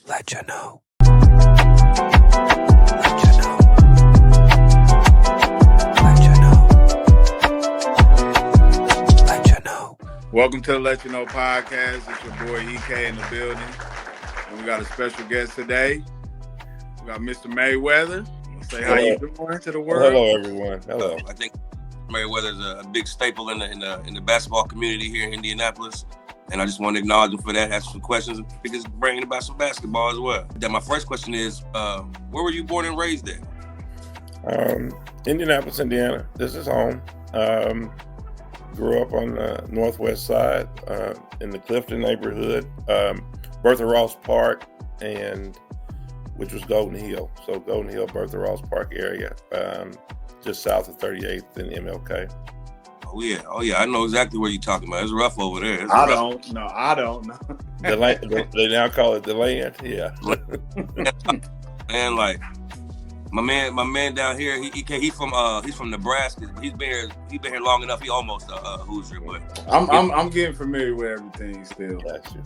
Let you know. Let you know. Let you know. Let you know. Welcome to the Let You Know podcast. It's your boy EK in the building. And we got a special guest today. We got Mr. Merriweather. Say how you doing to the world. Hello, everyone. Hello. I think Merriweather is a big staple in the basketball community here in Indianapolis. And I just want to acknowledge him for that, ask some questions, and pick his brain about some basketball as well. Then my first question is, where were you born and raised at? Indianapolis, Indiana. This is home. Grew up on the northwest side in the Clifton neighborhood, Bertha Ross Park, which was Golden Hill. So Golden Hill, Bertha Ross Park area, just south of 38th and MLK. Oh yeah, I know exactly where you're talking about. It's rough over there. I don't know. They now call it the land. Yeah. And like my man down here, he's from Nebraska. He's been here long enough. He almost Hoosier, but I'm getting familiar with everything still. Gotcha.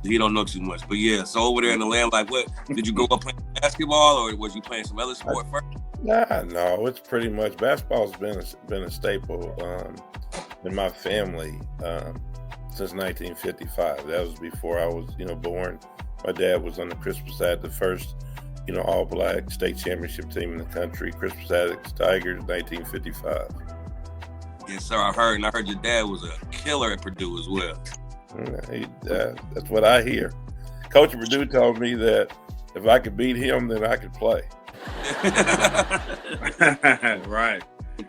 He don't know too much. But yeah, so over there in the land, like, what did you grow up playing basketball, or was you playing some other sport first? No, it's pretty much basketball's been a staple in my family since 1955. That was before I was, born. My dad was on the Crispus Attucks, the first, all-black state championship team in the country. Crispus Attucks Tigers, 1955. Yes, sir. I heard your dad was a killer at Purdue as well. That's what I hear. Coach at Purdue told me that if I could beat him, then I could play. Right.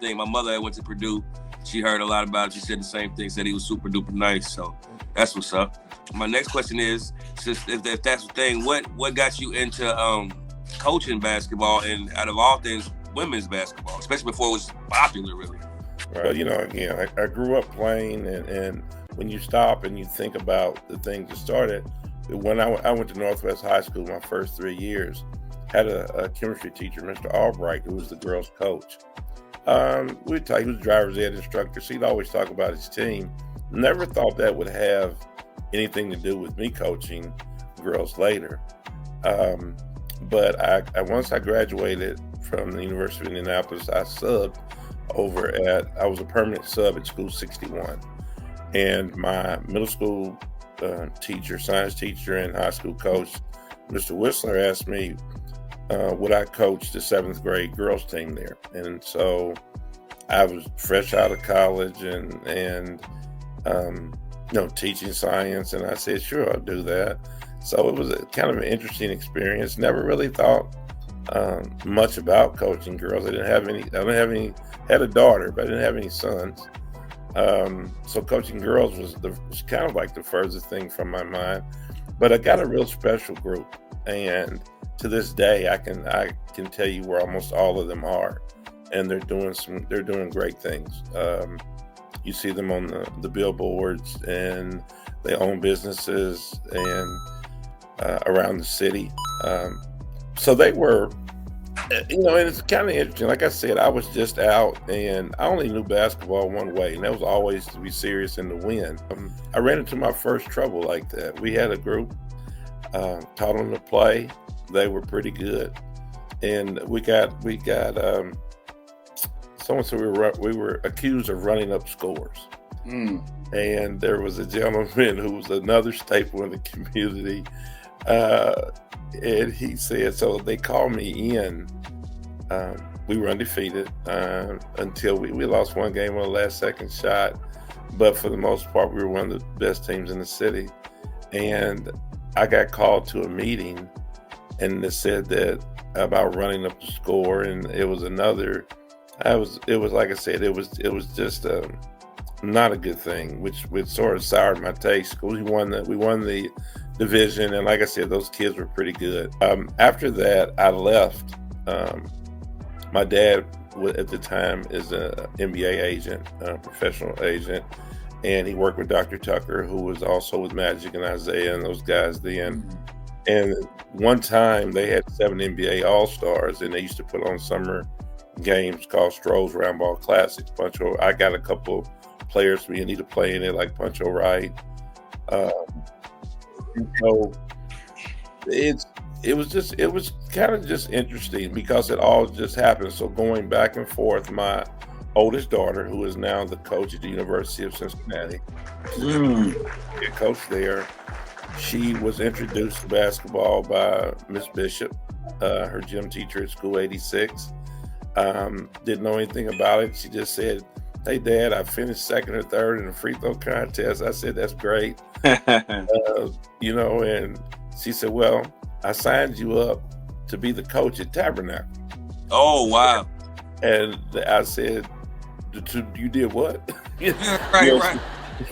My mother went to Purdue. She heard a lot about it. She said the same thing. Said he was super duper nice. So that's what's up. My next question is, if that's the thing, what got you into coaching basketball, and out of all things, women's basketball, especially before it was popular, really? Well, again, I grew up playing, and when you stop and you think about the things that started, when I went to Northwest High School my first 3 years, had a chemistry teacher, Mr. Albright, who was the girls' coach. He was a driver's ed instructor, so he'd always talk about his team. Never thought that would have anything to do with me coaching girls later. But once I graduated from the University of Indianapolis, I subbed I was a permanent sub at School 61. And my middle school teacher, science teacher, and high school coach, Mr. Whistler, asked me, would I coach the 7th grade girls team there? And so I was fresh out of college and teaching science, and I said, sure, I'll do that. So it was a kind of an interesting experience. Never really thought much about coaching girls. I had a daughter, but I didn't have any sons. So coaching girls was kind of like the furthest thing from my mind. But I got a real special group, and to this day, I can tell you where almost all of them are, and they're doing great things. You see them on the billboards, and they own businesses and around the city. So they were, and it's kind of interesting. Like I said, I was just out, and I only knew basketball one way, and that was always to be serious and to win. I ran into my first trouble like that. We had a group, taught them to play. They were pretty good, and we got someone said we were accused of running up scores. And there was a gentleman who was another staple in the community, and he said, so they called me in. We were undefeated until we lost one game on the last second shot, but for the most part, we were one of the best teams in the city. And I got called to a meeting, and they said that about running up the score, and it was like I said, it was just not a good thing, which sort of soured my taste. We won the division, and like I said, those kids were pretty good. After that, I left. My dad at the time is an NBA agent, a professional agent, and he worked with Dr. Tucker, who was also with Magic and Isaiah and those guys then. And one time they had 7 NBA All-Stars, and they used to put on summer games called Stroh's Round Ball Classics. I got a couple players we need to play in it, like Puncho Wright. So it was kind of just interesting because it all just happened. So going back and forth, my oldest daughter, who is now the coach at the University of Cincinnati, a coach there, she was introduced to basketball by Miss Bishop, her gym teacher at School 86. Didn't know anything about it. She just said, "Hey, Dad, I finished second or third in the free throw contest." I said, "That's great." And she said, "Well, I signed you up to be the coach at Tabernacle." Oh, wow. And I said, "You did what?" Right.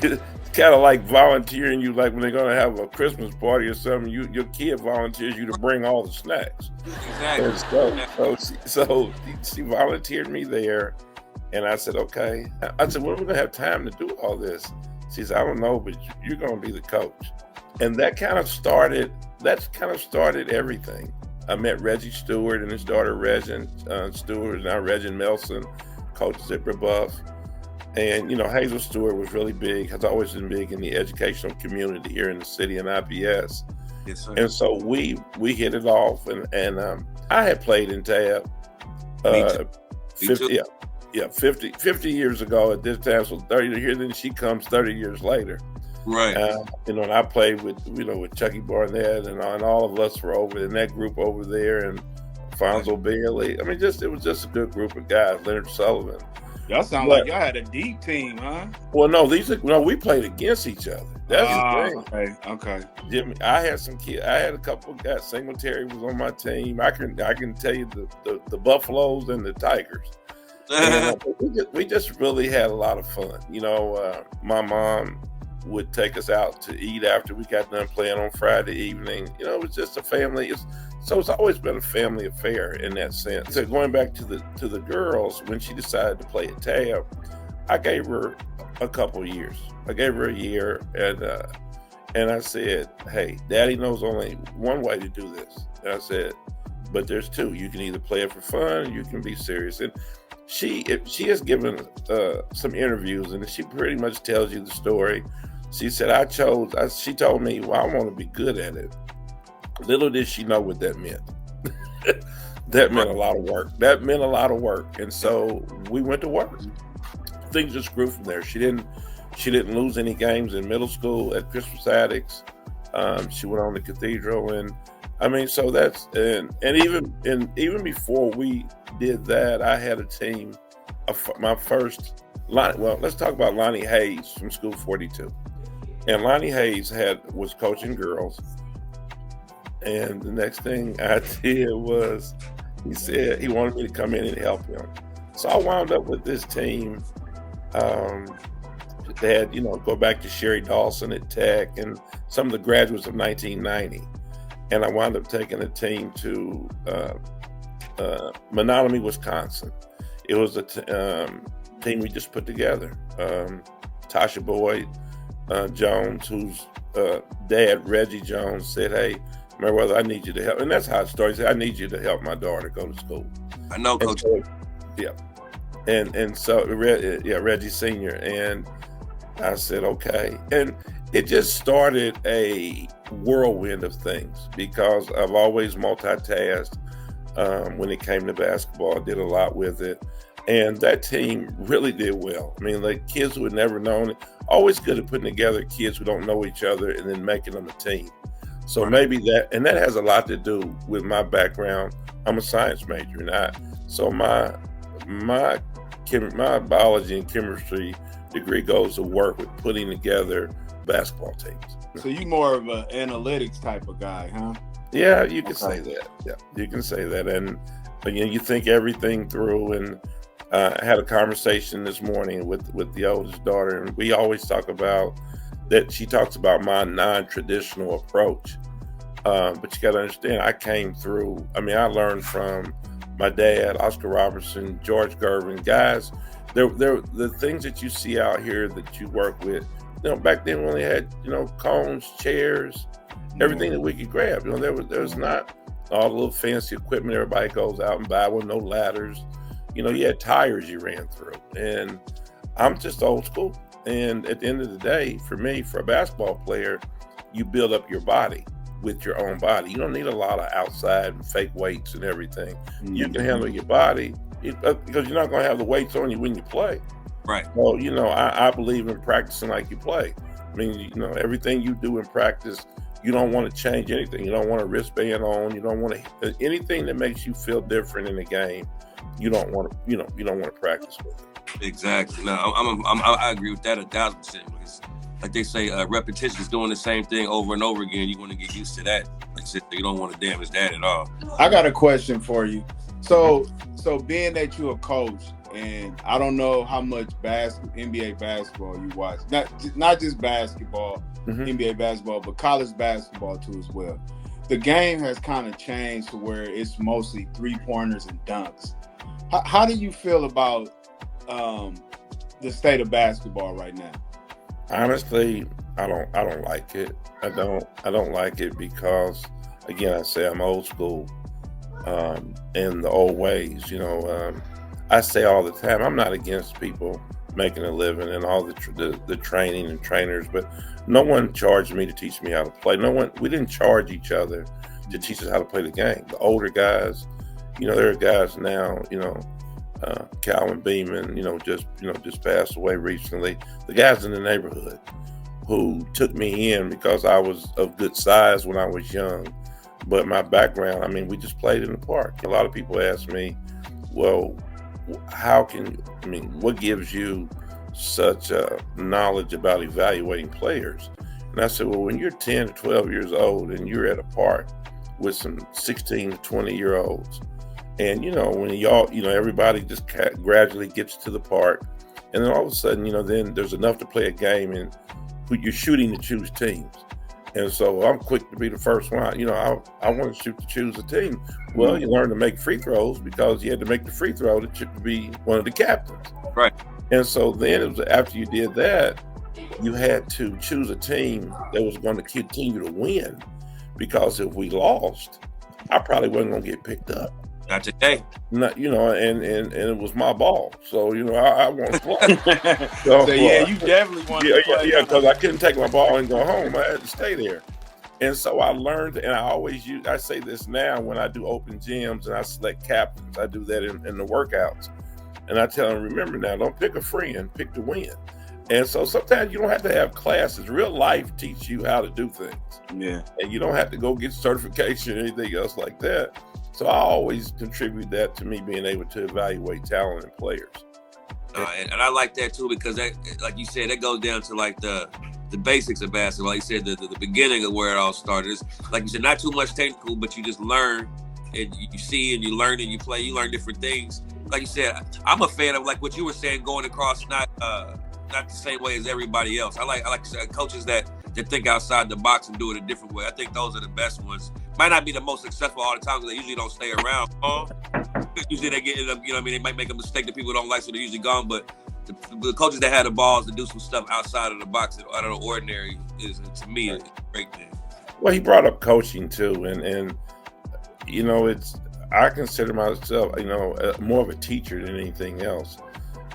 It's kind of like volunteering you, like when they're going to have a Christmas party or something, your kid volunteers you to bring all the snacks. Exactly. And so she volunteered me there. And I said, okay. I said, well, we're going to have time to do all this. She said, I don't know, but you're going to be the coach. And that kind of started everything. I met Reggie Stewart and his daughter, Regin Stewart, now Regin Melson, coaches at Brebeuf. And, Hazel Stewart was really big, has always been big in the educational community here in the city and IPS. Yes, sir. And so we hit it off. And I had played in TAB 50 years ago at this time. So 30 years, then she comes 30 years later. Right. And I played with Chucky Barnett and all of us were over in that group over there, and Alfonso Bailey. I mean, it was just a good group of guys. Leonard Sullivan. Y'all sound like y'all had a deep team, huh? Well, no, we played against each other. That's the thing. Okay. Jimmy, I had some kids. I had a couple of guys. Singletary was on my team. I can tell you the Buffaloes and the Tigers. And, we just really had a lot of fun. My mom would take us out to eat after we got done playing on Friday evening. It was just a family. It's always been a family affair in that sense. So going back to the girls, when she decided to play at TAB, I gave her a couple years. I gave her a year, and I said, "Hey, Daddy knows only one way to do this." And I said, "But there's two. You can either play it for fun, or you can be serious." And she has given some interviews, and she pretty much tells you the story. She said, she told me, well, I want to be good at it. Little did she know what that meant. That meant a lot of work. And so we went to work. Things just grew from there. She didn't lose any games in middle school at Christmas Addicts. She went on to Cathedral, and I mean, so that's and even before we did that, I had a team. My first line. Well, let's talk about Lonnie Hayes from School 42. And Lonnie Hayes was coaching girls. And the next thing I did was he said he wanted me to come in and help him. So I wound up with this team. They had, go back to Sherry Dawson at Tech and some of the graduates of 1990. And I wound up taking a team to Menominee, Wisconsin. It was a team we just put together. Tasha Boyd Jones, whose dad, Reggie Jones, said, "Hey, Merriweather, I need you to help." And that's how it started. He said, "I need you to help my daughter go to school." I know, Coach. So, Reggie Sr. And I said, okay. And it just started a whirlwind of things because I've always multitasked when it came to basketball. I did a lot with it. And that team really did well. I mean, like kids who had never known it, always good at putting together kids who don't know each other and then making them a team. So maybe that has a lot to do with my background. I'm a science major, so my biology and chemistry degree goes to work with putting together basketball teams. So you more of an analytics type of guy, huh? Yeah, you can say that. Yeah, you can say that. And again, you think everything through. And I had a conversation this morning with the oldest daughter, and we always talk about that. She talks about my non-traditional approach. But you got to understand, I came through. I mean, I learned from my dad, Oscar Robertson, George Gervin, guys. The things that you see out here that you work with. Back then we only had cones, chairs, everything that we could grab. There was not all the little fancy equipment everybody goes out and buy with no ladders. You had tires you ran through, and I'm just old school. And at the end of the day, for me, for a basketball player, you build up your body. with your own body. You don't need a lot of outside and fake weights and everything. You can handle your body because you're not going to have the weights on you when you play. Right. Well, I believe in practicing like you play. I mean, everything you do in practice, you don't want to change anything. You don't want a wristband on. You don't want to anything that makes you feel different in the game. You don't want to, you don't want to practice with it. Exactly. No, I agree with that 1,000%. Because, like they say, repetition is doing the same thing over and over again. You want to get used to that. Like I said, you don't want to damage that at all. I got a question for you. So being that you're a coach, and I don't know how much NBA basketball you watch, not just basketball, NBA basketball, but college basketball too as well. The game has kind of changed to where it's mostly 3-pointers and dunks. How do you feel about the state of basketball right now? Honestly, I don't like it. I don't like it because, again, I say I'm old school in the old ways. I say all the time, I'm not against people making a living and all the training and trainers, but no one charged me to teach me how to play. We didn't charge each other to teach us how to play the game. The older guys, there are guys now, Calvin Beeman, just passed away recently. The guys in the neighborhood who took me in because I was of good size when I was young. But my background, we just played in the park. A lot of people ask me, well, what gives you such knowledge about evaluating players? And I said, well, when you're 10 to 12 years old and you're at a park with some 16 to 20-year-olds, and, when everybody just gradually gets to the park, and then all of a sudden, then there's enough to play a game and you're shooting to choose teams. And so I'm quick to be the first one. I want to shoot to choose a team. Well, you learn to make free throws because you had to make the free throw to be one of the captains. Right. And so then it was after you did that, you had to choose a team that was going to continue to win, because if we lost, I probably wasn't going to get picked up. Not today. Not, and it was my ball. So, I want to play. So you definitely want to play. Yeah, because I couldn't take my ball and go home. I had to stay there. And so I learned, and I say this now when I do open gyms and I select captains. I do that in the workouts. And I tell them, remember now, don't pick a friend, pick to win. And so sometimes you don't have to have classes. Real life teach you how to do things. Yeah. And you don't have to go get certification or anything else like that. So I always contribute that to me being able to evaluate talent and players. And I like that too, because that, like you said, that goes down to like the basics of basketball. Like you said, the beginning of where it all started. It's, like you said, not too much technical, but you just learn and you see and you learn and you play. You learn different things. Like you said, I'm a fan of like what you were saying, going across not the same way as everybody else. I like coaches that think outside the box and do it a different way. I think those are the best ones. Might not be the most successful all the time because they usually don't stay around. Usually they get it up, they might make a mistake that people don't like, so they're usually gone. But the coaches that have the balls to do some stuff outside of the box, out of the ordinary, is, to me, a great thing. Well, he brought up coaching too, and I consider myself, more of a teacher than anything else.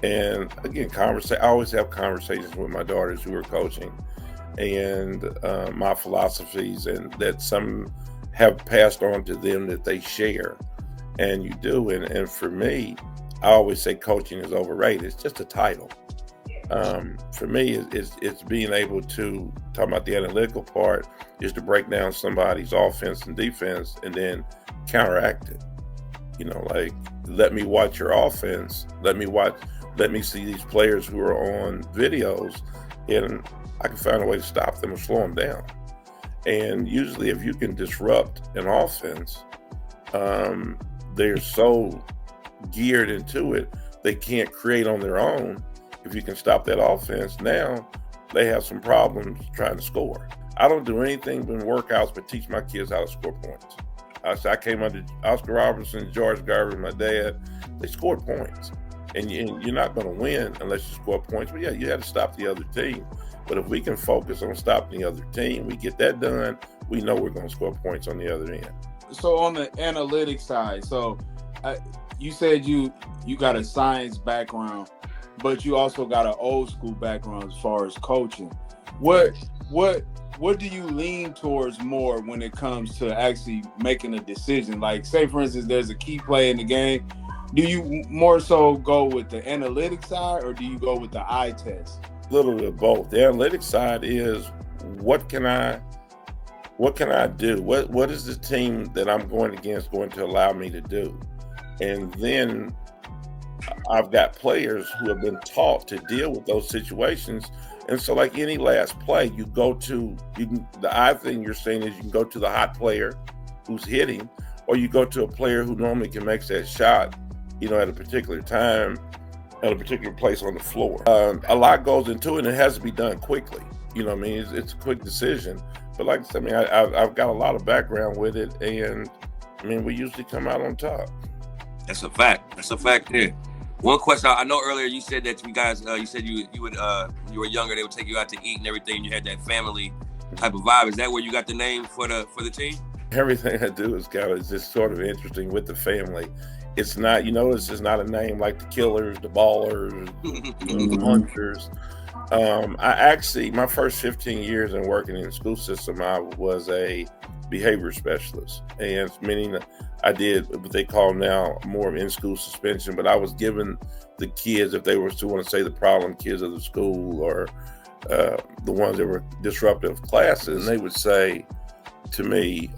And again, I always have conversations with my daughters who are coaching, and my philosophies, and that some have passed on to them that they share, and you do. And for me, I always say coaching is overrated. It's just a title. For me, it's being able to talk about the analytical part, is to break down somebody's offense and defense and then counteract it. Like, let me watch your offense. Let me see these players who are on videos, and I can find a way to stop them or slow them down. And usually if you can disrupt an offense, they're so geared into it, they can't create on their own. If you can stop that offense, now they have some problems trying to score. I don't do anything but workouts but teach my kids how to score points. I came under Oscar Robertson, George Garvin, my dad. They scored points. And you're not going to win unless you score points. But yeah, you have to stop the other team. But if we can focus on stopping the other team, we get that done, we know we're going to score points on the other end. So on the analytics side, you said you got a science background, but you also got an old school background as far as coaching. What what do you lean towards more when it comes to actually making a decision? Like, say for instance, there's a key play in the game. Do you more so go with the analytics side, or do you go with the eye test? A little bit of both. The analytics side is what can I do? What is the team that I'm going against going to allow me to do? And then I've got players who have been taught to deal with those situations. And so, like any last play, the eye thing you're saying is you can go to the hot player who's hitting, or you go to a player who normally can make that shot, at a particular time, at a particular place on the floor. A lot goes into it, and it has to be done quickly. It's a quick decision. But like I said, I've got a lot of background with it, and we usually come out on top. That's a fact. That's a fact here. One question, I know earlier you said that you guys, you said you would, when you were younger, they would take you out to eat and everything. You had that family type of vibe. Is that where you got the name for the team? Everything I do is just sort of interesting with the family. It's not, this is not a name like the Killers, the Ballers, the Punchers. My first 15 years in working in the school system, I was a behavior specialist, and meaning I did what they call now more in-school suspension, but I was giving the kids, if they were to want to say the problem kids of the school or the ones that were disruptive classes, and they would say to me,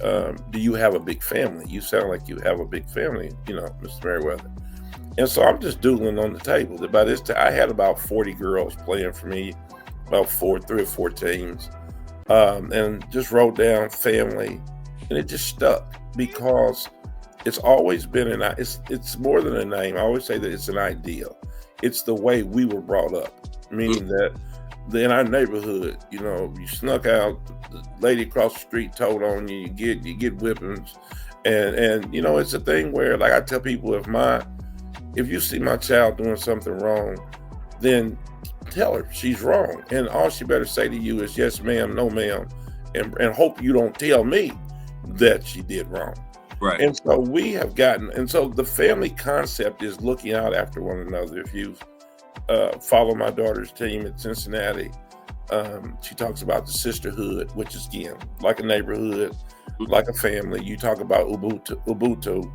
do you have a big family? You sound like you have a big family, Mr. Merriweather. And so I'm just doodling on the table. By this time, I had about 40 girls playing for me, about 3 or 4 teams, and just wrote down family, and it just stuck because it's always been it's more than a name. I always say that it's an ideal. It's the way we were brought up, meaning that in our neighborhood, you snuck out, the lady across the street told on you, you get whippings, and it's a thing where, like I tell people, if you see my child doing something wrong, then tell her she's wrong, and all she better say to you is yes ma'am, no ma'am, and hope you don't tell me that she did wrong. Right. And so we have gotten, and so the family concept is looking out after one another. If you follow my daughter's team at Cincinnati, she talks about the sisterhood, which is, again, like a neighborhood, like a family. You talk about Ubuntu,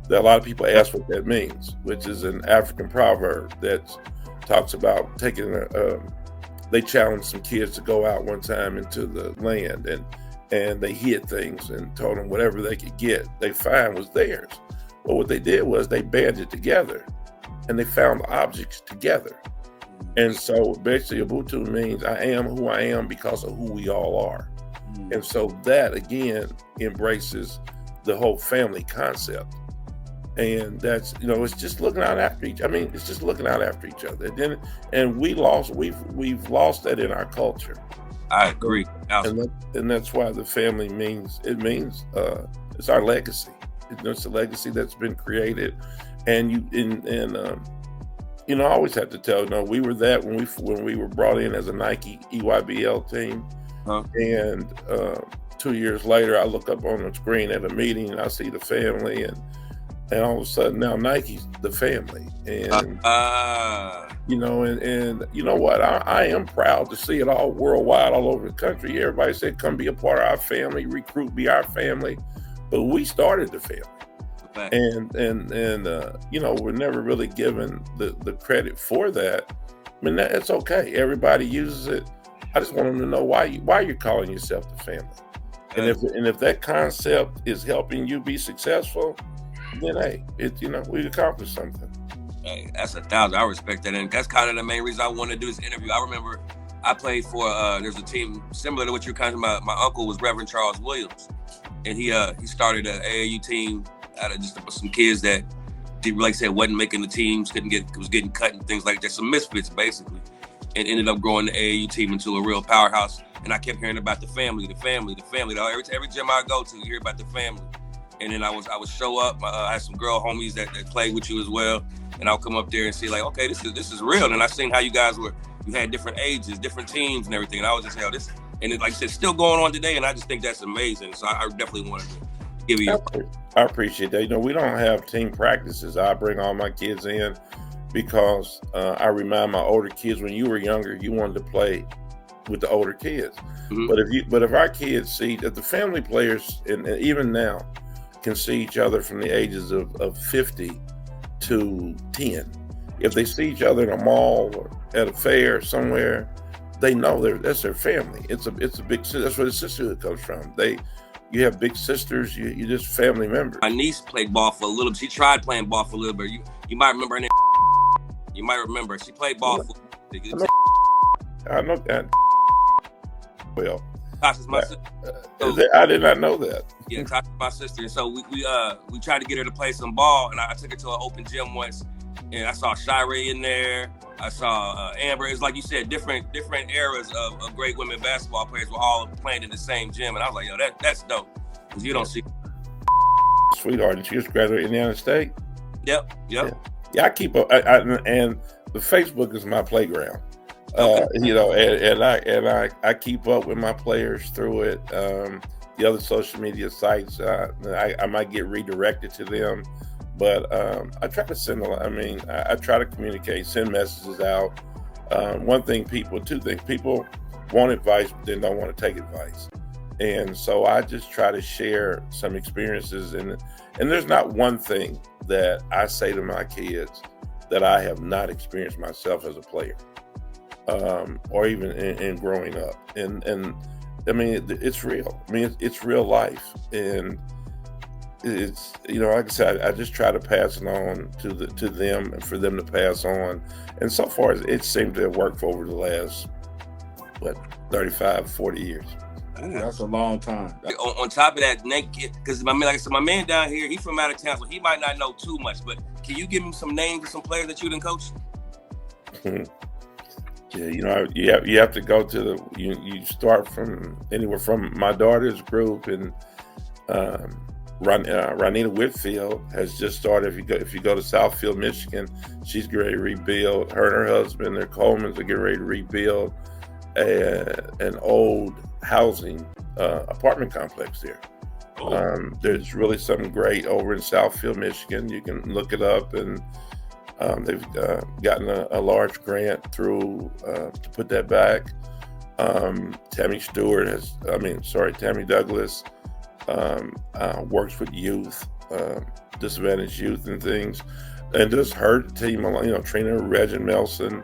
that a lot of people ask what that means, which is an African proverb that talks about they challenged some kids to go out one time into the land, and they hid things and told them whatever they could get, they find was theirs. But what they did was they banded together and they found the objects together. And so basically Ubuntu means I am who I am because of who we all are. And so that, again, embraces the whole family concept. And that's, it's just looking out after it's just looking out after each other. And we've lost that in our culture. I agree. And that's why the family means it's our legacy. It's a legacy that's been created. And I always have to tell, we were that when we were brought in as a Nike EYBL team. And 2 years later, I look up on the screen at a meeting and I see the family, and all of a sudden now Nike's the family. And and you know what? I am proud to see it all worldwide, all over the country. Everybody said, come be a part of our family, recruit, be our family. But we started the family. And we're never really given the credit for that. It's okay. Everybody uses it. I just want them to know why you're calling yourself the family. And if that concept is helping you be successful, then hey, we accomplished something. Hey, that's 1,000. I respect that, and that's kind of the main reason I wanted to do this interview. I remember I played for there's a team similar to what you're talking about. My uncle was Reverend Charles Williams, and he started an AAU team out of just some kids that, like I said, wasn't making the teams, was getting cut and things like that. Some misfits basically, and ended up growing the AAU team into a real powerhouse. And I kept hearing about the family. Every gym I go to, you hear about the family. And then I would show up. I had some girl homies that played with you as well, and I'll come up there and see, like, okay, this is real. And I seen how you guys you had different ages, different teams, and everything. And I was just this, and like I said, still going on today. And I just think that's amazing. So I definitely wanted to give you. I appreciate that. We don't have team practices. I bring all my kids in because I remind my older kids, when you were younger, you wanted to play with the older kids. Mhm. But if our kids see that the family players, and even now, can see each other from the ages of 50 to 10. If they see each other in a mall or at a fair somewhere, they know that's their family. It's a big. That's where the sisterhood comes from. You have big sisters. You just family members. My niece played ball for a little bit. She tried playing ball for a little bit. You might remember her name. You might remember. She played ball for. I know that. Well, Tasha's my sister. I did not know that. Yeah, Tasha's my sister. And so we tried to get her to play some ball, and I took her to an open gym once, and I saw Shire in there. I saw Amber. It's like you said, different eras of great women basketball players were all playing in the same gym, and I was like, yo, that's dope, because you don't see. Sweetheart, and she just graduated Indiana State. Yep. Yeah, I keep up, and the Facebook is my playground. You know, and I keep up with my players through it. The other social media sites, I might get redirected to them, but I try to send I try to communicate, send messages out. Two things: people want advice, but then don't want to take advice, and so I just try to share some experiences. And there's not one thing that I say to my kids that I have not experienced myself as a player. Or even in growing up, and I mean it's real. I mean it's real life, and it's, you know, like I said, I just try to pass it on to them and for them to pass on. And so far, it seemed to have worked for over the last 35, 40 years. Ooh, that's a long time. On top of that, because my man, like I said, my man down here, he's from out of town, so he might not know too much. But can you give him some names of some players that you didn't coach? Yeah, you know, you have to go to you start from anywhere from my daughter's group, and Ronita Whitfield has just started. If you go to Southfield, Michigan, she's getting ready to rebuild. Her and her husband, their Colemans, are getting ready to rebuild an old housing apartment complex there. There's really something great over in Southfield, Michigan. You can look it up, and they've gotten a large grant through to put that back. Tammy Douglas works with youth, disadvantaged youth and things. And just her team, you know, trainer Regin Melson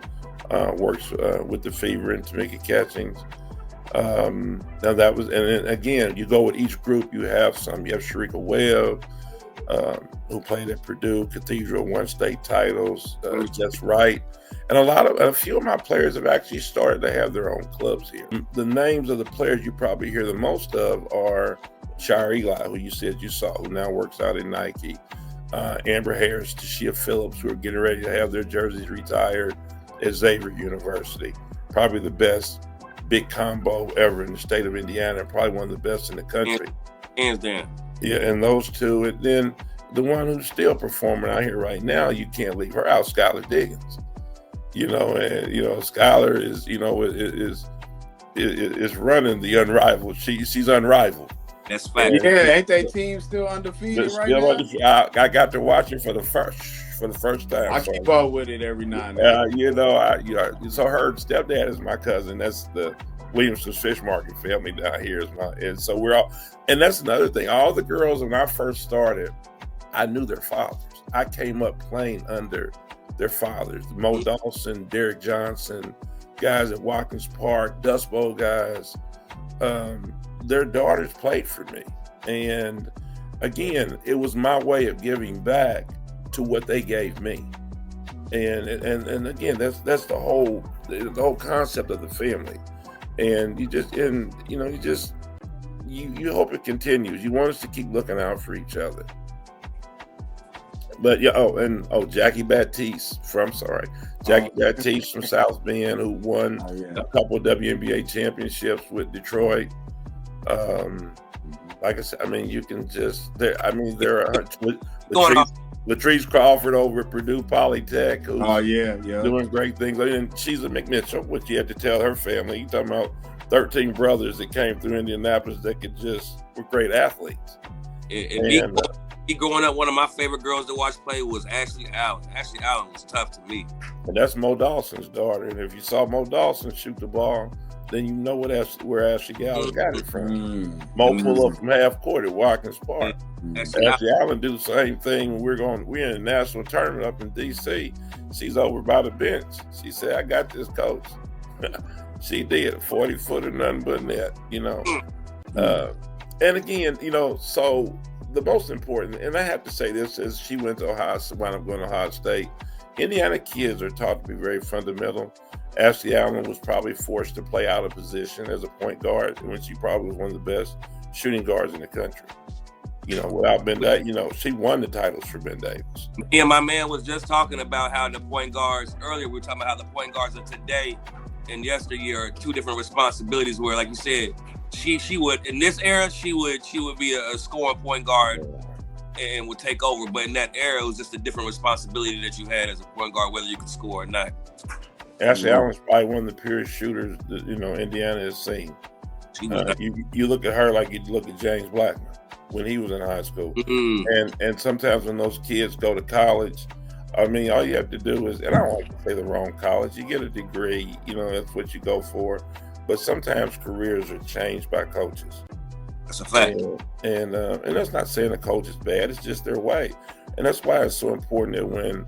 works with the Fever and Tamika Catchings. Now that was, and then again, you go with each group, you have Sharika Webb, who played at Purdue, Cathedral, won state titles. That's right. And a few of my players have actually started to have their own clubs here. The names of the players you probably hear the most of are Shire Eli, who you said you saw, who now works out in Nike. Amber Harris, Tashia Phillips, who are getting ready to have their jerseys retired at Xavier University. Probably the best big combo ever in the state of Indiana, and probably one of the best in the country. Hands down. Yeah, and those two. And then the one who's still performing out here right now, you can't leave her out, Skylar Diggins. You know, and you know, Skylar is running the unrivaled. She's unrivaled. That's fact. Yeah, ain't they team still undefeated right now? I got to watch it for the first time. I keep up with it every now and then. You know, so her stepdad is my cousin. That's the Williamson's Fish Market family down here and so we're all, and that's another thing. All the girls, when I first started, I knew their fathers. I came up playing under their fathers. Mo Dawson, Derek Johnson, guys at Watkins Park, Dust Bowl guys. Their daughters played for me. And again, it was my way of giving back to what they gave me. And again, that's the whole concept of the family. And you hope it continues. You want us to keep looking out for each other. But Jackie Baptiste from South Bend, who won a couple of WNBA championships with Detroit. Like I said, I mean, you can just there are Latrice Crawford over at Purdue Polytech, who's doing great things. And she's a McMitchell, which you have to tell her family. You're talking about 13 brothers that came through Indianapolis that were great athletes. Me growing up, one of my favorite girls to watch play was Ashley Allen. Ashley Allen was tough to me. And that's Mo Dawson's daughter. And if you saw Mo Dawson shoot the ball, then you know where Ashley Allen got it from. Mo Mm. pull up from half court at Watkins Park. That's Ashley Allen do the same thing when we're in a national tournament up in DC. She's over by the bench. She said, I got this, coach. She did 40 footer, nothing but net, you know. And again, you know, so the most important, and I have to say this, is she went to wound up going to Ohio State. Indiana kids are taught to be very fundamental. Ashley Allen was probably forced to play out of position as a point guard when she probably was one of the best shooting guards in the country. You know, without Ben Davis, you know, she won the titles for Ben Davis. Me and my man was just talking about how the point guards, earlier we were talking about how the point guards of today and yesteryear are two different responsibilities where, like you said, she would, in this era, she would be a scoring point guard and would take over. But in that era, it was just a different responsibility that you had as a point guard, whether you could score or not. Ashley Allen's probably one of the purest shooters that, you know, Indiana has seen. You look at her like you look at James Blackman when he was in high school. And sometimes when those kids go to college, I mean, all you have to do is, and I don't like to say the wrong college, you get a degree, you know, that's what you go for. But sometimes careers are changed by coaches. That's a fact. And that's not saying the coach is bad, it's just their way. And that's why it's so important that when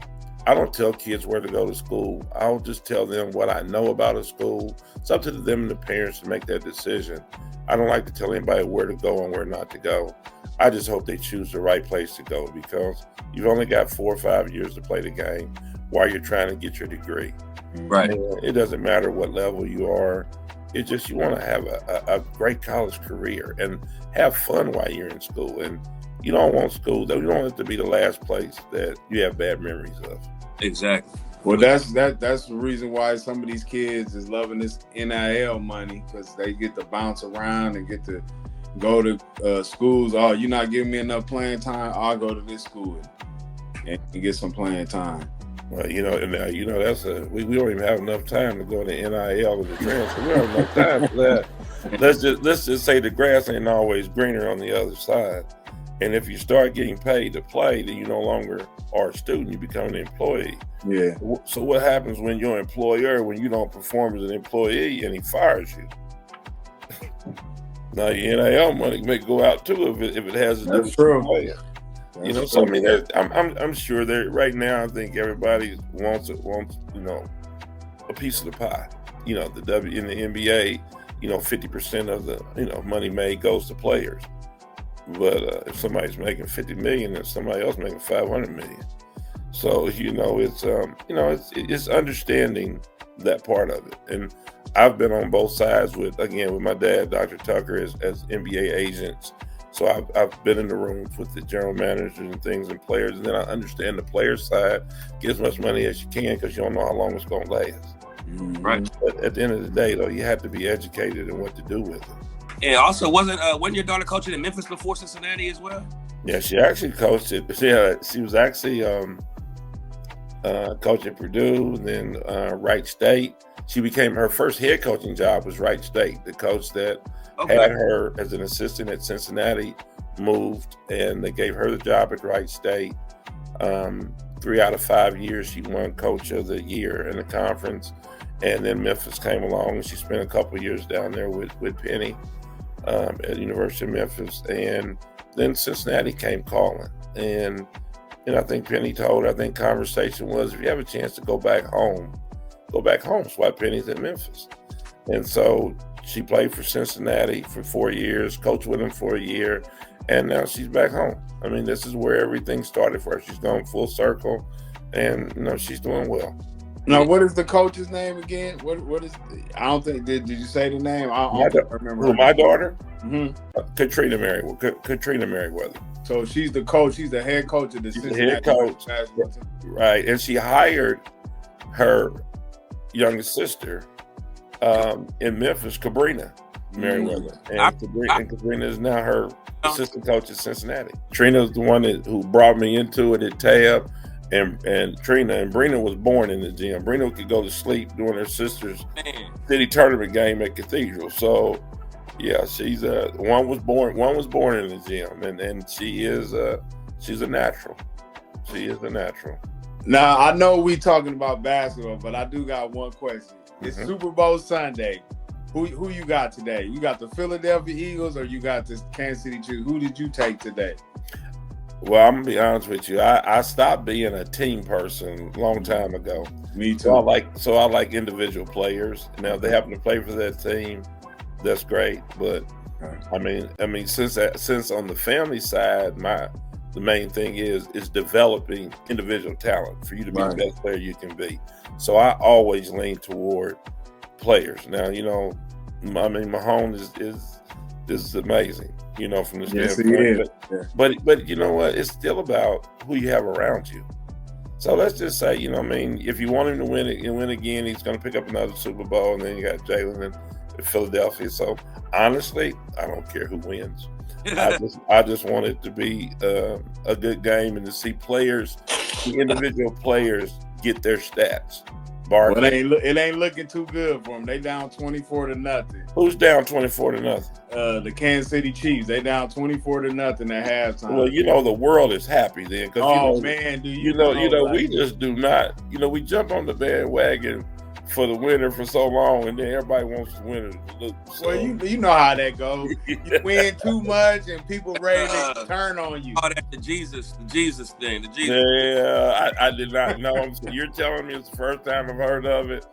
I don't tell kids where to go to school, I'll just tell them what I know about a school. It's up to them and the parents to make that decision. I don't like to tell anybody where to go and where not to go. I just hope they choose the right place to go, because you've only got 4 or 5 years to play the game while you're trying to get your degree. Right. And it doesn't matter what level you are. It's just you want to have a great college career and have fun while you're in school. And you don't want school, though. You don't want it to be the last place that you have bad memories of. Exactly. Well, that's the reason why some of these kids is loving this NIL money, because they get to bounce around and get to go to schools. Oh, you're not giving me enough playing time, I'll go to this school and get some playing time. Well, you know, that's we don't even have enough time to go to NIL or the transfer. We don't have enough time for that. Let's just say the grass ain't always greener on the other side. And if you start getting paid to play, then you no longer are a student, you become an employee. Yeah. So what happens when your employer, when you don't perform as an employee and he fires you? Now your NIL money may go out too if it has a That's true. player. You know, so I mean, I'm sure that right now I think everybody wants you know, a piece of the pie. You know, in the NBA, you know, 50% of the, you know, money made goes to players. But if somebody's making $50 million and somebody else making $500 million, so you know it's understanding that part of it. And I've been on both sides with my dad, Dr. Tucker, as NBA agents. So I've been in the rooms with the general managers and things and players, and then I understand the player side. Get as much money as you can because you don't know how long it's going to last. Right. But at the end of the day, though, you have to be educated in what to do with it. And also, wasn't your daughter coaching in Memphis before Cincinnati as well? Yeah, she actually coached it. Yeah, she was actually coaching Purdue, and then Wright State. She became, her first head coaching job was Wright State. The coach that had her as an assistant at Cincinnati moved, and they gave her the job at Wright State. 3 out of 5 years, she won Coach of the Year in the conference. And then Memphis came along, and she spent a couple of years down there with Penny at the University of Memphis. And then Cincinnati came calling. And I think Penny told her, I think conversation was, if you have a chance to go back home. That's why Penny's at Memphis. And so she played for Cincinnati for 4 years, coached with them for a year, and now she's back home. I mean, this is where everything started for her. She's gone full circle, and she's doing well. Now, what is the coach's name again? What is? I don't think did you say the name? I don't remember. Who, my daughter? Mm-hmm. Katrina Merriweather. So she's the coach. She's the head coach of the Cincinnati head coach, right? And she hired her youngest sister in Memphis, Kabrina Merriweather, and Kabrina is now her assistant coach at Cincinnati. Trina is the one who brought me into it at Tab. And Trina and Brina was born in the gym. Brina could go to sleep during her sister's city tournament game at Cathedral. So, yeah, she's one was born in the gym, and she's a natural. She is a natural. Now I know we talking about basketball, but I do got one question. It's Super Bowl Sunday. Who you got today? You got the Philadelphia Eagles or you got the Kansas City Chiefs? Who did you take today? Well, I'm gonna be honest with you. I stopped being a team person a long time ago. Me too. So I like individual players. Now if they happen to play for that team, that's great. But I mean, since on the family side, the main thing is developing individual talent for you to be the best player you can be. So I always lean toward players. Now, you know, I mean, Mahomes is amazing, you know, from the standpoint. But you know what? It's still about who you have around you. So let's just say, you know, I mean, if you want him to win it and win again, he's going to pick up another Super Bowl, and then you got Jalen in Philadelphia. So honestly, I don't care who wins. I just want it to be a good game and to see players, the individual players, get their stats. Well, it ain't looking too good for them. They down 24-0. Who's down 24-0? The Kansas City Chiefs. They down 24-0 at halftime. Well, you know the world is happy then. Man, do we just do not. You know, we jump on the bandwagon for the winner for so long, and then everybody wants the winner to lose. So. Well, you know how that goes. You win too much, and people ready to turn on you. Oh, that's the Jesus thing. Yeah, I did not know. So you're telling me it's the first time I've heard of it,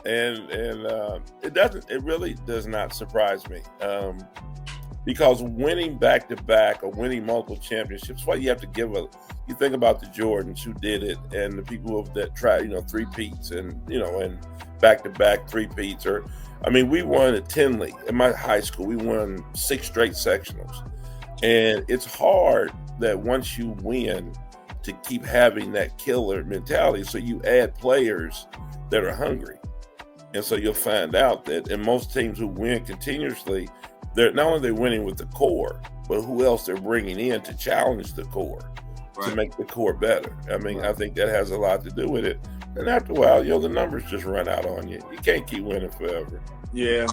and it really does not surprise me. Because winning back-to-back or winning multiple championships, what you have to give a. You think about the Jordans who did it, and the people that tried, you know, three-peats and back-to-back three-peats. We won at Tinley in my high school. We won 6 straight sectionals, and it's hard that once you win to keep having that killer mentality. So you add players that are hungry, and so you'll find out that in most teams who win continuously. They're not only winning with the core, but who else they're bringing in to challenge the core, to make the core better. I think that has a lot to do with it. And after a while, the numbers just run out on you. You can't keep winning forever. Yeah.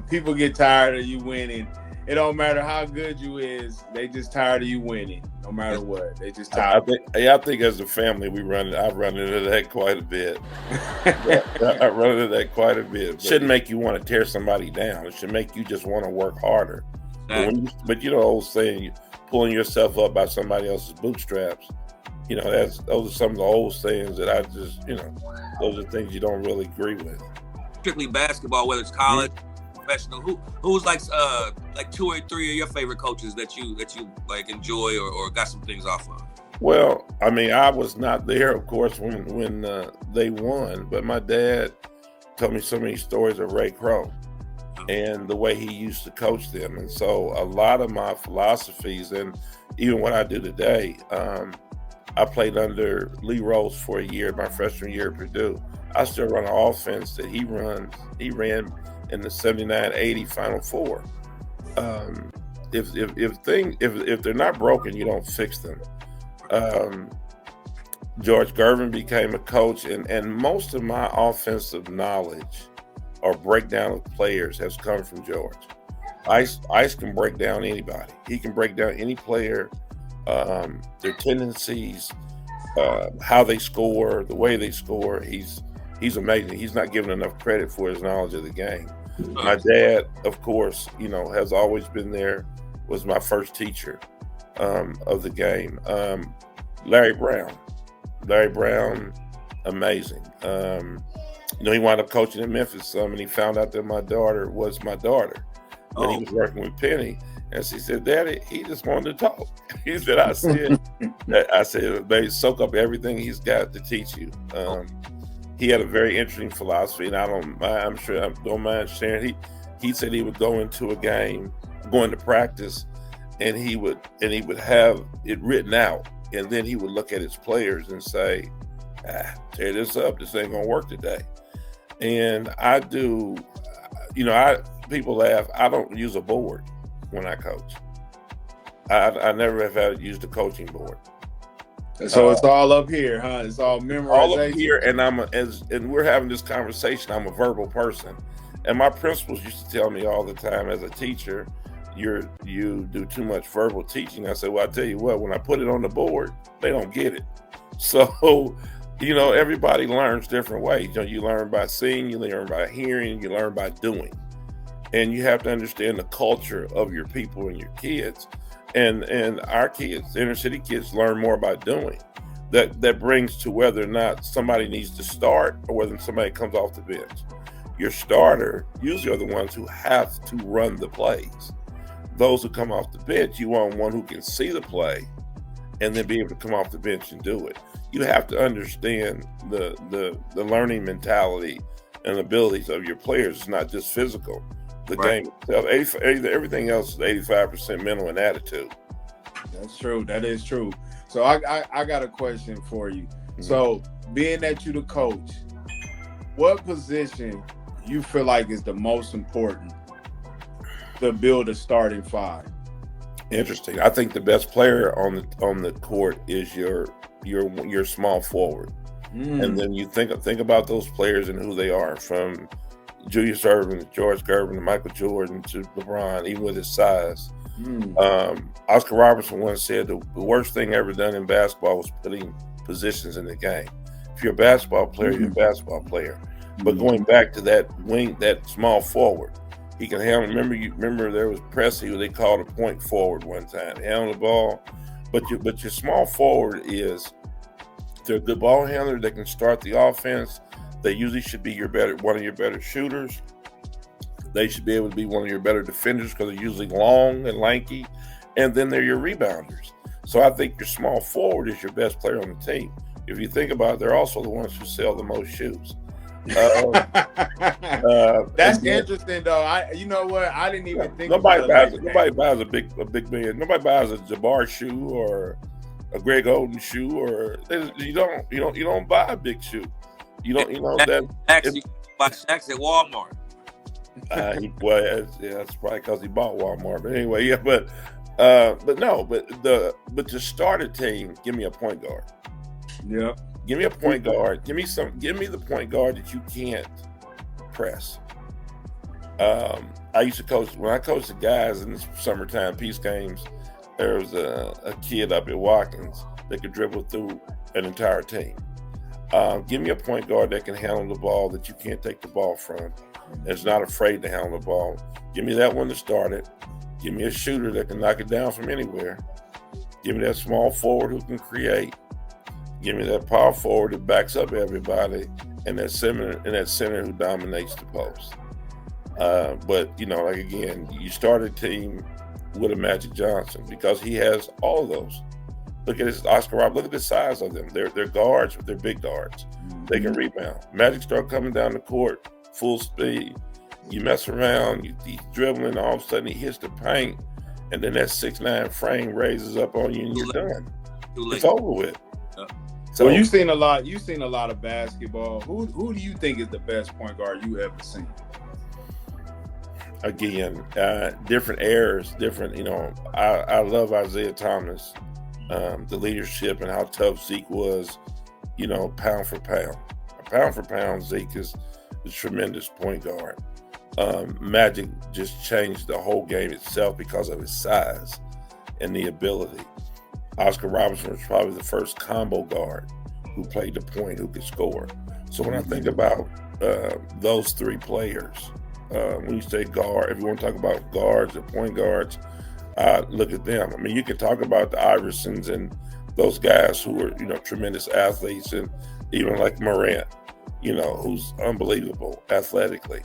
People get tired of you winning. It don't matter how good you is. They just tired of you winning, no matter what. They just tired. I think as a family, I've run into that quite a bit. I run into that quite a bit. It shouldn't make you want to tear somebody down. It should make you just want to work harder. But you know, old saying, you pulling yourself up by somebody else's bootstraps. You know, those are some of the old sayings that I just, those are things you don't really agree with. Strictly basketball, whether it's college, professional. Who's like 2 or 3 of your favorite coaches that you like enjoy or got some things off of? Well, I was not there, of course, when they won, but my dad told me so many stories of Ray Crow and the way he used to coach them. And so a lot of my philosophies and even what I do today, I played under Lee Rose for a year, my freshman year at Purdue. I still run an offense that he ran in the 79-80 Final Four. If they're not broken, you don't fix them. George Gervin became a coach, and most of my offensive knowledge or breakdown of players has come from George. Ice can break down anybody. He can break down any player, their tendencies, how they score, the way they score. He's amazing. He's not given enough credit for his knowledge of the game. My dad, of course, has always been there, was my first teacher of the game. Larry Brown, amazing. He wound up coaching in Memphis some, and he found out that my daughter was my daughter when he was working with Penny. And she said, "Daddy, he just wanted to talk." He said, I said, "Baby, soak up everything he's got to teach you." He had a very interesting philosophy, and I don't mind sharing. He said he would go into a game, go into practice, and he would have it written out, and then he would look at his players and say, "Tear this up. This ain't gonna work today." And I do, people laugh. I don't use a board when I coach. I never have had used a coaching board. So it's all up here, huh? It's all memorization. All up here, and and we're having this conversation. I'm a verbal person, and my principals used to tell me all the time as a teacher, you do too much verbal teaching. I said, well, I tell you what, when I put it on the board, they don't get it. So everybody learns different ways. You learn by seeing, you learn by hearing, you learn by doing. And you have to understand the culture of your people and your kids. And our kids, inner city kids, learn more by doing. That brings to whether or not somebody needs to start or whether somebody comes off the bench. Your starter usually are the ones who have to run the plays. Those who come off the bench, you want one who can see the play and then be able to come off the bench and do it. You have to understand the learning mentality and abilities of your players. It's not just physical. The Right. game itself, everything else is 85% mental and attitude. That's true. That is true. So I got a question for you. So being that you the coach, what position you feel like is the most important to build a starting five? Interesting. I think the best player on the court is your small forward. And then you think about those players and who they are, from Julius Erving to George Gervin to Michael Jordan to LeBron, even with his size. Oscar Robertson once said the worst thing ever done in basketball was putting positions in the game. If you're a basketball player, you're a basketball player. But going back to that wing, that small forward, he can handle. Remember there was Presley, who they called a point forward one time. Handle the ball, but your small forward is, they're a good ball handler. They can start the offense. They usually should be one of your better shooters. They should be able to be one of your better defenders because they're usually long and lanky. And then they're your rebounders. So I think your small forward is your best player on the team. If you think about it, they're also the ones who sell the most shoes. That's interesting, though. You know what? I didn't even think. Nobody buys a big man. Nobody buys a Jabbar shoe or a Greg Oden shoe, or you don't buy a big shoe. You buy Shaqs at Walmart. That's probably because he bought Walmart. But anyway, yeah, but to start a team, give me a point guard. Yeah. Give me a point guard. Give me the point guard that you can't press. I used to coach, when I coached the guys in the summertime peace games, there was a kid up at Watkins that could dribble through an entire team. Give me a point guard that can handle the ball, that you can't take the ball from, that's not afraid to handle the ball. Give me that one to start it. Give me a shooter that can knock it down from anywhere. Give me that small forward who can create. Give me that power forward that backs up everybody, and that center who dominates the post. But again, you start a team with a Magic Johnson because he has all of those. Look at this Oscar Robertson. Look at the size of them. They're guards, but they're big guards. They can rebound. Magic start coming down the court full speed. You mess around, he's dribbling, all of a sudden he hits the paint, and then that 6'9" frame raises up on you, and you're done. It's over with. So you've seen a lot of basketball. Who do you think is the best point guard you ever seen? Again, different eras, different. I love Isaiah Thomas, the leadership and how tough Zeke was. Pound for pound, Zeke is a tremendous point guard. Magic just changed the whole game itself because of his size and the ability. Oscar Robertson was probably the first combo guard who played the point, who could score. So when I think about those three players, when you say guard, if you want to talk about guards or point guards, look at them. I mean, you can talk about the Iversons and those guys who are, tremendous athletes, and even like Morant, who's unbelievable athletically.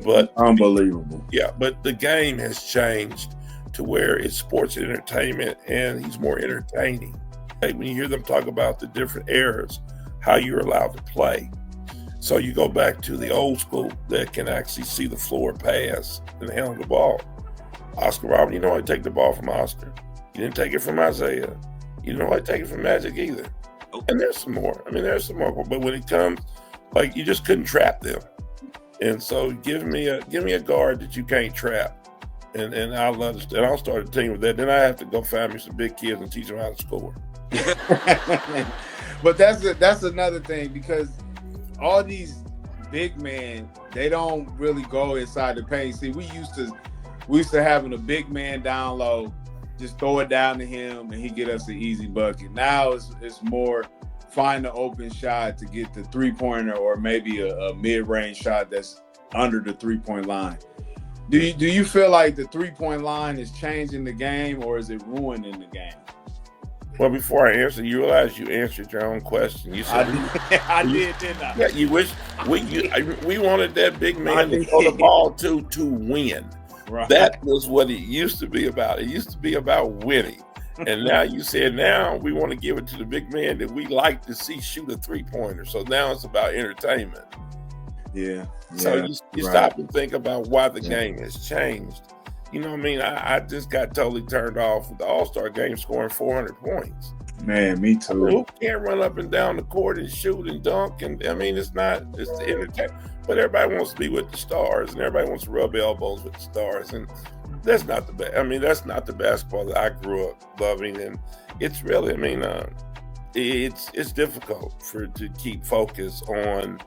But unbelievable. Yeah, but the game has changed to where it's sports entertainment, and he's more entertaining. When you hear them talk about the different eras, how you're allowed to play. So you go back to the old school that can actually see the floor pass and handle the ball. Oscar Robertson, you know how to take the ball from Oscar. You didn't take it from Isaiah. You didn't know how to take it from Magic either. And there's some more. But when it comes, you just couldn't trap them. And so give me a guard that you can't trap. And I'll understand. I'll start a team with that. Then I have to go find me some big kids and teach them how to score. But that's another thing, because all these big men, they don't really go inside the paint. See, we used to having a big man down low, just throw it down to him and he get us an easy bucket. Now it's more find the open shot to get the 3-pointer or maybe a mid-range shot that's under the 3-point line. Do you feel like the 3-point line is changing the game, or is it ruining the game? Well, before I answer, you realize you answered your own question. You said I did, didn't I? Yeah, you wish we wanted that big man to throw the ball to win. Right. That was what it used to be about. It used to be about winning. And now you said now we want to give it to the big man that we like to see shoot a 3-pointer. So now it's about entertainment. Yeah. So you stop and think about why the game has changed. You know what I mean? I just got totally turned off with the All-Star game scoring 400 points. Man, me too. I mean, who can't run up and down the court and shoot and dunk? And I mean, it's the entertainment. But everybody wants to be with the stars, and everybody wants to rub elbows with the stars. And that's not that's not the basketball that I grew up loving. And it's really, it's difficult to keep focus on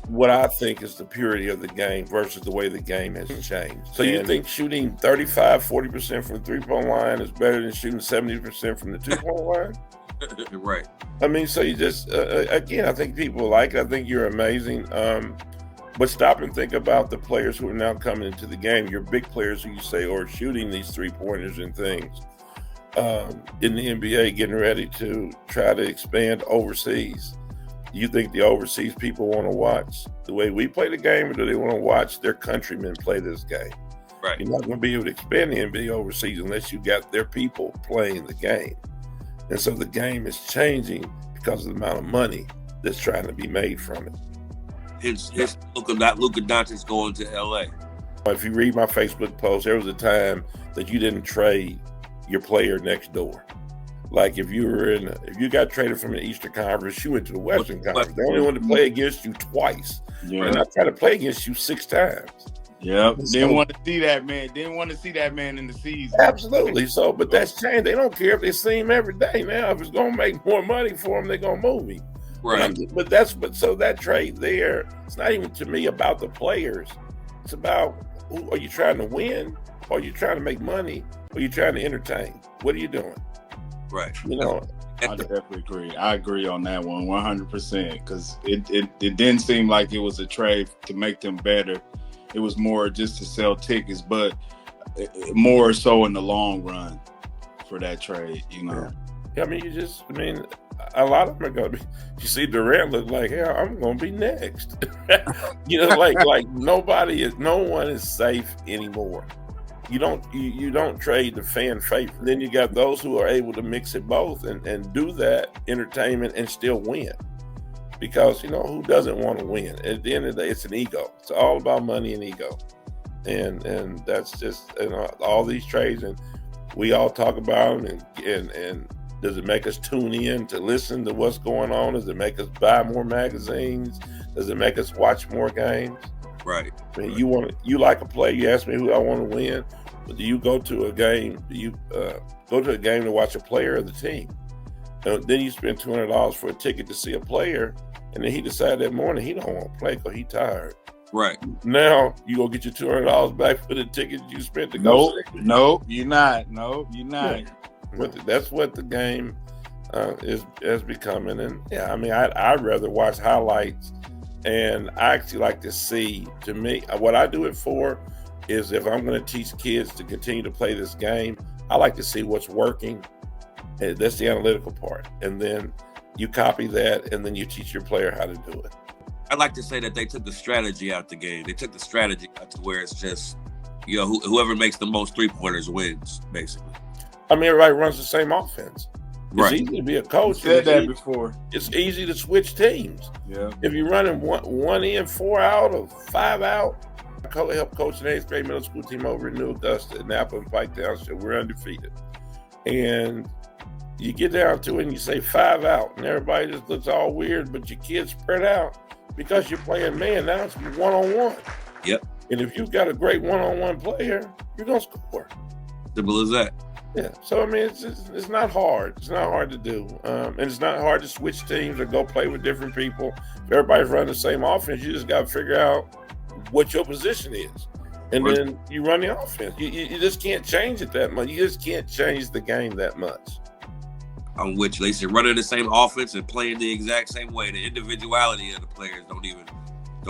what I think is the purity of the game versus the way the game has changed. So you think shooting 35, 40% from the 3-point line is better than shooting 70% from the 2-point line? Right. I mean, so you just, again, I think people like it. I think you're amazing. But stop and think about the players who are now coming into the game. Your big players who you say are shooting these 3-pointers and things in the NBA, getting ready to try to expand overseas. You think the overseas people want to watch the way we play the game, or do they want to watch their countrymen play this game? Right. You're not going to be able to expand the NBA overseas unless you got their people playing the game. And so the game is changing because of the amount of money that's trying to be made from it. Hence Luka Doncic going to LA. If you read my Facebook post, there was a time that you didn't trade your player next door. Like if you got traded from the Eastern Conference, you went to the Western Conference. They only wanted to play against you twice. Yeah. And I tried to play against you 6 times. Yep. Didn't want to see that man. Didn't want to see that man in the season. Absolutely. So, but that's changed. They don't care if they see him every day now. If it's gonna make more money for him, they're gonna move him. Right. So that trade there, it's not even to me about the players. It's about are you trying to win? Or are you trying to make money? Or are you trying to entertain? What are you doing? Right. You know. I definitely agree. I agree on that one 100% because it didn't seem like it was a trade to make them better. It was more just to sell tickets, but more so in the long run for that trade, you know. Yeah, a lot of them are going to be. You see Durant look like, yeah, I'm going to be next. like no one is safe anymore. You don't trade the fan favorite. Then you got those who are able to mix it both and do that entertainment and still win. Because, who doesn't want to win? At the end of the day, it's an ego. It's all about money and ego. And that's just, all these trades, and we all talk about them, and does it make us tune in to listen to what's going on? Does it make us buy more magazines? Does it make us watch more games? Right. I mean, you like a play. You ask me who I want to win. But do you go to a game? Do you go to a game to watch a player or the team? Then you spend $200 for a ticket to see a player, and then he decided that morning he don't want to play because he's tired. Right. Now you go get your $200 back for the ticket you spent to go. Nope, you're not. No, you're not. Yeah. That's what the game is becoming. And I'd rather watch highlights. And I actually like to see, to me, what I do it for is if I'm going to teach kids to continue to play this game, I like to see what's working. And that's the analytical part. And then you copy that, and then you teach your player how to do it. I'd like to say that they took the strategy out the game. They took the strategy out to where it's just, whoever makes the most 3-pointers wins, basically. Everybody runs the same offense. It's easy to be a coach. You said that before. It's easy to switch teams. Yeah. If you're running one in, 4 out, or 5 out, I helped coach an 8th grade middle school team over in New Augusta, Napa and Pike Township. We're undefeated. And you get down to it and you say 5 out, and everybody just looks all weird, but your kids spread out because you're playing man. Now it's one-on-one. Yep. And if you've got a great one-on-one player, you're going to score. Simple as that. Yeah, so it's not hard. It's not hard to do, and it's not hard to switch teams or go play with different people. If everybody's running the same offense, you just got to figure out what your position is, and then you run the offense. You just can't change it that much. You just can't change the game that much. I'm with you. They said running the same offense and playing the exact same way. The individuality of the players don't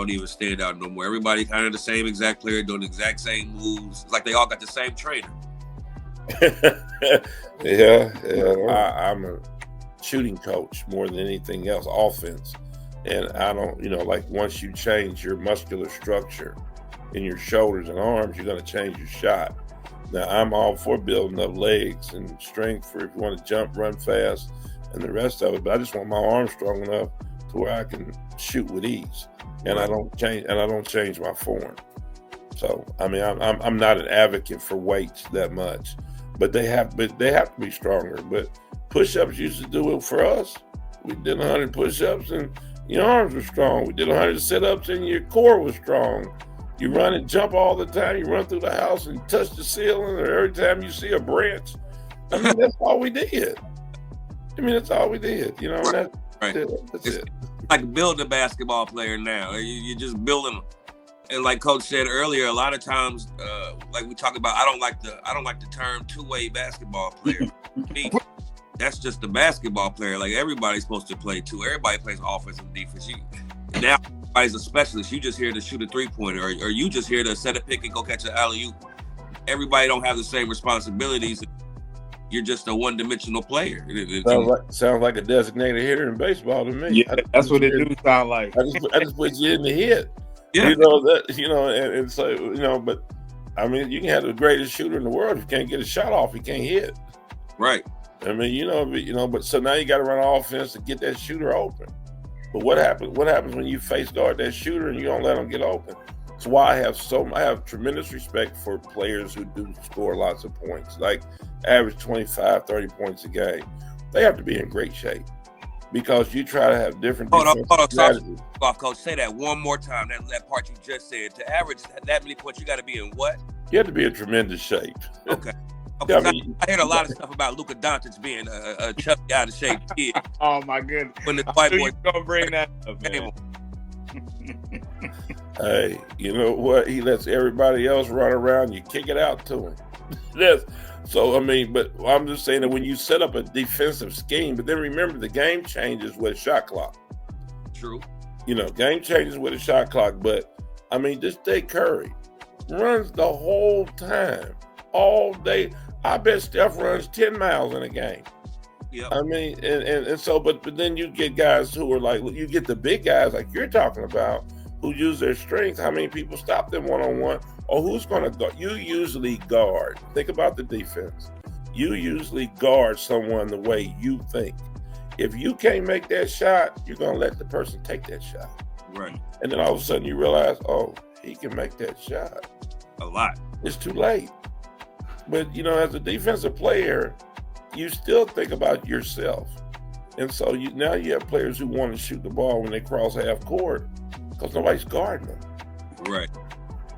even stand out no more. Everybody kind of the same exact player doing the exact same moves. It's like they all got the same trainer. Yeah. I'm a shooting coach more than anything else, offense. And I don't, like once you change your muscular structure in your shoulders and arms, you're going to change your shot. Now, I'm all for building up legs and strength for if you want to jump, run fast, and the rest of it. But I just want my arms strong enough to where I can shoot with ease, and I don't change my form. So, I mean, I'm not an advocate for weights that much, but they have to be stronger. But push-ups used to do it for us. We did 100 push-ups, and your arms were strong. We did 100 sit-ups, and your core was strong. You run and jump all the time. You run through the house and touch the ceiling, or every time you see a branch. I mean, that's all we did. That's all we did. That's it. Like building a basketball player now. You're just building them. And like Coach said earlier, a lot of times, like we talk about, I don't like the term two-way basketball player. That's just the basketball player. Like everybody's supposed to play two. Everybody plays offense and defense. Now everybody's a specialist. You just here to shoot a three-pointer, or you just here to set a pick and go catch an alley-oop. Everybody don't have the same responsibilities. You're just a one-dimensional player. Sounds like a designated hitter in baseball to me. Yeah, that's what it do sound like. I just put you in the hit. Yeah. And so, but I mean, you can have the greatest shooter in the world. If you can't get a shot off, you can't hit. Right. I mean, but so now you got to run offense to get that shooter open. But what happens when you face guard that shooter and you don't let them get open? That's why I have tremendous respect for players who do score lots of points, like average 25, 30 points a game. They have to be in great shape because you try to have different strategies. Coach, say that one more time, that part you just said. To average that many points, you got to be in what? You have to be in tremendous shape. Okay. I heard a lot of stuff about Luka Doncic being a chubby, out of shape kid. Oh my goodness! When the white boy gonna bring that up, man. Hey, you know what? He lets everybody else run around. You kick it out to him. So I mean, but I'm just saying that when you set up a defensive scheme, but then remember the game changes with a shot clock. True. Game changes with a shot clock. But I mean, just Steph Curry runs the whole time, all day. I bet Steph runs 10 miles in a game. Yeah. I mean, and so, but then you get guys who are like, you get the big guys like you're talking about who use their strength. How many people stop them one-on-one? Or who's going to go? You usually guard. Think about the defense. You usually guard someone the way you think. If you can't make that shot, you're going to let the person take that shot. Right. And then all of a sudden you realize, oh, he can make that shot. A lot. It's too late. But, as a defensive player, you still think about yourself. And so now you have players who want to shoot the ball when they cross half court because nobody's guarding them. Right.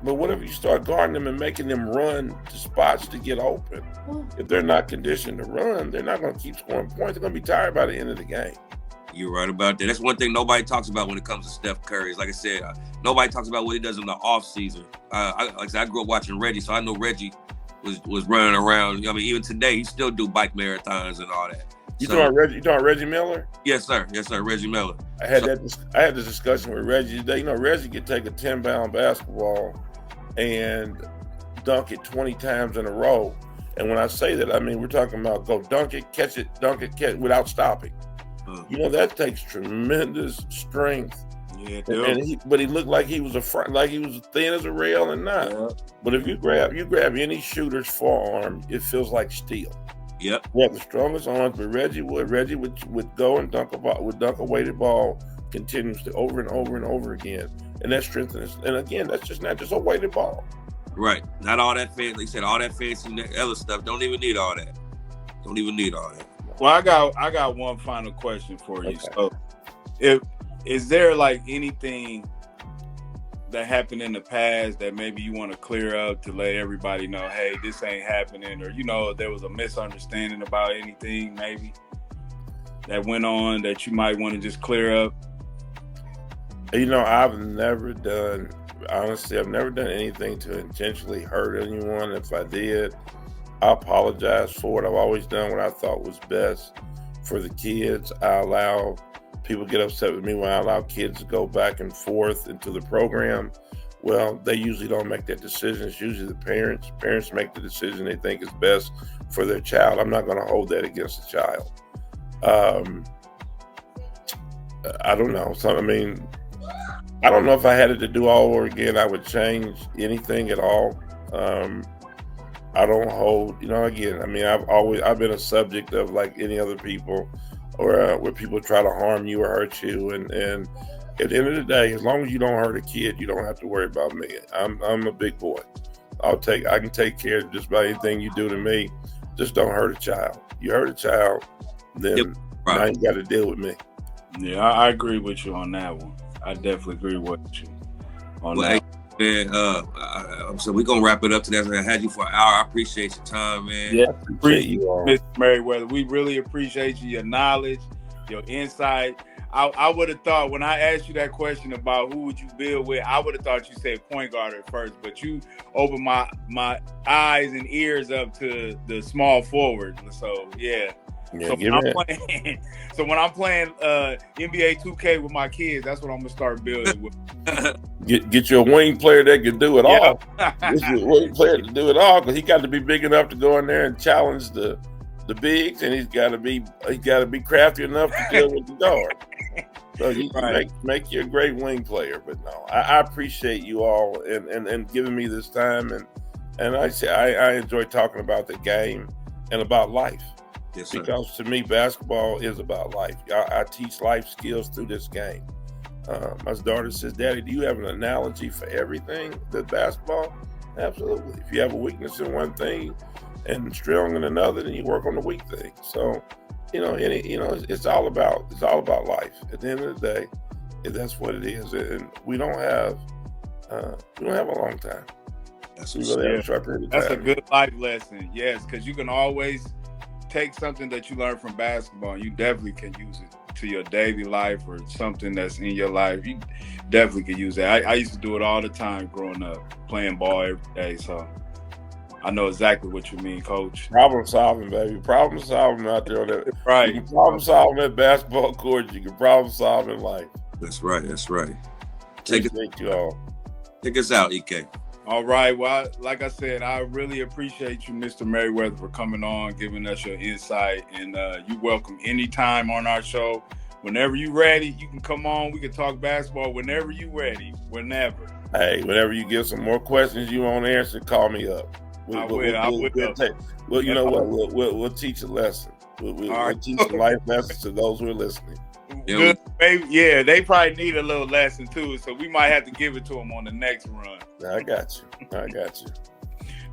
But what if you start guarding them and making them run to spots to get open? If they're not conditioned to run, they're not going to keep scoring points. They're going to be tired by the end of the game. You're right about that. That's one thing nobody talks about when it comes to Steph Curry. Like I said, nobody talks about what he does in the off season. Like I said, I grew up watching Reggie, so I know Reggie was running around. I mean, even today, he still do bike marathons and all that. You talking about Reggie Miller? Yes, sir. Reggie Miller. I had this discussion with Reggie today. Reggie could take a 10-pound basketball and dunk it 20 times in a row. And when I say that, I mean we're talking about go dunk it, catch it, without stopping. That takes tremendous strength. Yeah, but he looked like he was like he was thin as a rail and not. Yeah. But if you grab any shooter's forearm, it feels like steel. Yep. We have the strongest arms, but Reggie would go and dunk a weighted ball continuously over and over and over again, and that strengthens. And again, that's just not just a weighted ball. Right. Not all that fancy. Like you said, all that fancy other stuff. Don't even need all that. Well, I got one final question for you. Okay. So, is there like anything that happened in the past that maybe you want to clear up to let everybody know, hey, this ain't happening, or there was a misunderstanding about anything maybe that went on that you might want to just clear up? I've never done anything to intentionally hurt anyone. If I did, I apologize for it. I've always done what I thought was best for the kids. I allow people get upset with me when I allow kids to go back and forth into the program. Well, they usually don't make that decision. It's usually the parents. Parents make the decision they think is best for their child. I'm not going to hold that against the child. I don't know. So, I mean, I don't know if I had it to do all over again, I would change anything at all. I don't hold, again, I mean, I've been a subject of, like any other people, or where people try to harm you or hurt you. And at the end of the day, as long as you don't hurt a kid, you don't have to worry about me. I'm a big boy. I can take care of just about anything you do to me. Just don't hurt a child. You hurt a child, then now you got to deal with me. Yeah, I agree with you on that one. I definitely agree with you on that. Man, so we're gonna wrap it up today. I had you for an hour. I appreciate your time, man. Yeah, appreciate you all, Mr. Merriweather. We really appreciate you, your knowledge, your insight. I would have thought when I asked you that question about who would you build with, I would have thought you said point guard at first, but you opened my eyes and ears up to the small forward. So yeah. Yeah, so when I'm playing NBA 2K with my kids, that's what I'm gonna start building with. Get you a wing player that can do it all. Get you a wing player to do it all, because he got to be big enough to go in there and challenge the bigs, and he's got to be crafty enough to deal with the guard. So you make you a great wing player. But no, I appreciate you all and giving me this time, and I enjoy talking about the game and about life. Yes, sir. Because to me, basketball is about life. I teach life skills through this game. My daughter says, "Daddy, do you have an analogy for everything that's basketball?" Absolutely. If you have a weakness in one thing and strong in another, then you work on the weak thing. So, it's all about life. At the end of the day, that's what it is. And we don't have a long time. That's a good life lesson. Yes, because you can always take something that you learn from basketball, and you definitely can use it to your daily life or something that's in your life. You definitely can use that. I used to do it all the time growing up, playing ball every day. So I know exactly what you mean, Coach. Problem solving, baby. Problem solving out there on that. Right. You can problem solve at basketball court. You can problem solve in life. That's right. Thank you all. Take us out, EK. All right. Well, like I said, I really appreciate you, Mr. Merriweather, for coming on, giving us your insight. And you're welcome anytime on our show. Whenever you're ready, you can come on. We can talk basketball whenever you're ready, whenever. Hey, whenever you get some more questions you want answered, call me up. I will. Well, you know what? We'll teach a lesson. We'll teach a life lesson to those who are listening. Good. Yeah, they probably need a little lesson too, so we might have to give it to them on the next run. I got you.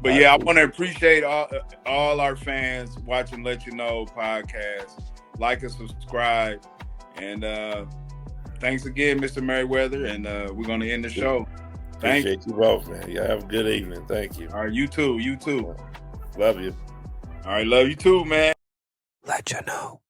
But yeah, I want to appreciate all our fans watching Let You Know podcast. Like and subscribe. And thanks again, Mr. Merriweather. And we're going to end the show. Appreciate you both, man. You have a good evening. Thank you. All right, you too. Love you. All right, love you too, man. Let you know.